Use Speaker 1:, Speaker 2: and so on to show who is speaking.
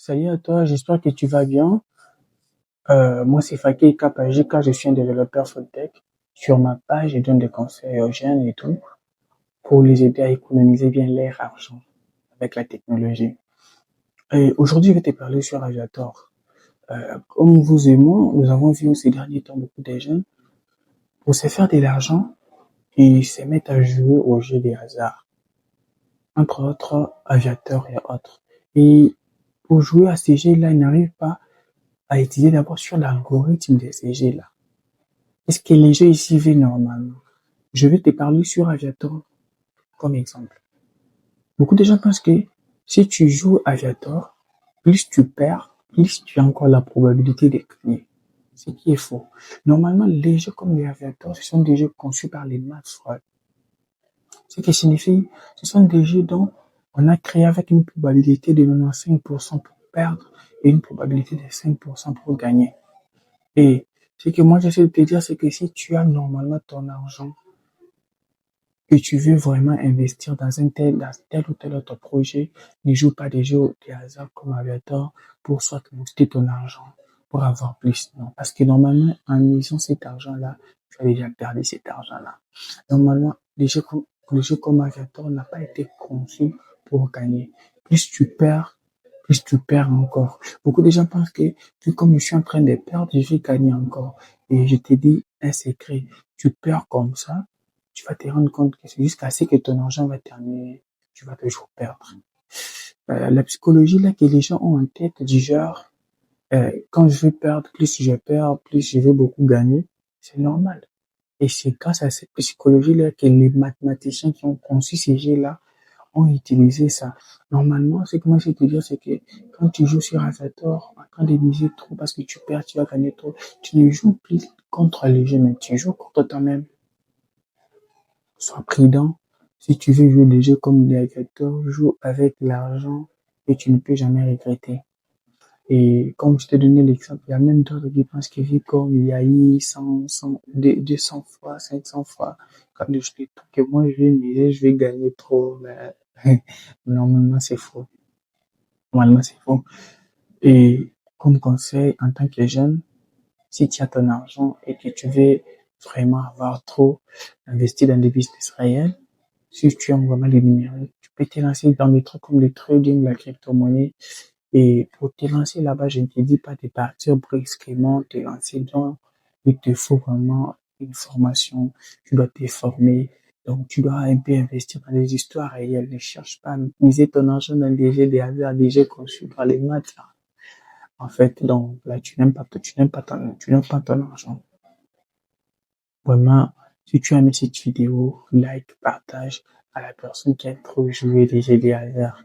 Speaker 1: Salut à toi, j'espère que tu vas bien. Moi, c'est Fakir KPJK, je suis un développeur full tech. Sur ma page, je donne des conseils aux jeunes et tout pour les aider à économiser bien leur argent avec la technologie. Et aujourd'hui, je vais te parler sur Aviator. Comme vous et moi, nous avons vu ces derniers temps beaucoup de jeunes pour se faire de l'argent et se mettre à jouer au jeu des hasards, entre autres Aviator et autres. Et pour jouer à ces jeux-là, ils n'arrivent pas à étudier d'abord sur l'algorithme de ces jeux-là. Est-ce que les jeux ici vivent normalement? Je vais te parler sur Aviator comme exemple. Beaucoup de gens pensent que si tu joues Aviator, plus tu perds, plus tu as encore la probabilité de gagner. Ce qui est faux. Normalement, les jeux comme les Aviator, ce sont des jeux conçus par les maths. Ce qui signifie, ce sont des jeux dont on a créé avec une probabilité de 95% pour perdre et une probabilité de 5% pour gagner. Et ce que moi j'essaie de te dire, c'est que si tu as normalement ton argent et tu veux vraiment investir dans tel ou tel autre projet, ne joue pas des jeux de hasard comme Aviator pour soit monter ton argent, pour avoir plus. Non, parce que normalement, en misant cet argent-là, tu as déjà perdu cet argent-là. Normalement, les jeux comme Aviator n'ont pas été conçus pour gagner. Plus tu perds encore. Beaucoup de gens pensent que, tout comme je suis en train de perdre, je vais gagner encore. Et je te dis un secret. Tu perds comme ça, tu vas te rendre compte que c'est jusqu'à ce que ton argent va terminer, tu vas toujours perdre. La psychologie là que les gens ont en tête du genre, quand je vais perdre, plus je perds, plus je vais beaucoup gagner, c'est normal. Et c'est grâce à cette psychologie-là que les mathématiciens qui ont conçu ces jeux-là ont utilisé ça. Normalement, ce que moi je vais te dire, c'est que quand tu joues sur Aviator, en train de miser trop parce que tu perds, tu vas gagner trop, tu ne joues plus contre les jeux, mais tu joues contre toi-même. Sois prudent. Si tu veux jouer des jeux comme les Aviator, joue avec l'argent et tu ne peux jamais regretter. Et comme je t'ai donné l'exemple, il y a même d'autres qui pensent que vu comme il y a eu 200 fois, 500 fois, quand je dis que moi je vais miser, je vais gagner trop, mais normalement c'est faux. Normalement c'est faux. Et comme conseil, en tant que jeune, si tu as ton argent et que tu veux vraiment avoir trop investi dans des business réels, si tu aimes vraiment le numérique, tu peux te lancer dans des trucs comme le trading, la crypto-monnaie. Et pour te lancer là-bas, je ne te dis pas de partir brusquement, te lancer dans, il te faut vraiment une formation, tu dois te former, donc tu dois un peu investir dans des histoires réelles, ne cherche pas à miser ton argent dans des jeux de hasard, des jeux conçus par les maths, là. En fait, donc, là, tu n'aimes pas ton argent. Vraiment, si tu as aimé cette vidéo, like, partage à la personne qui a trop joué des jeux de hasard.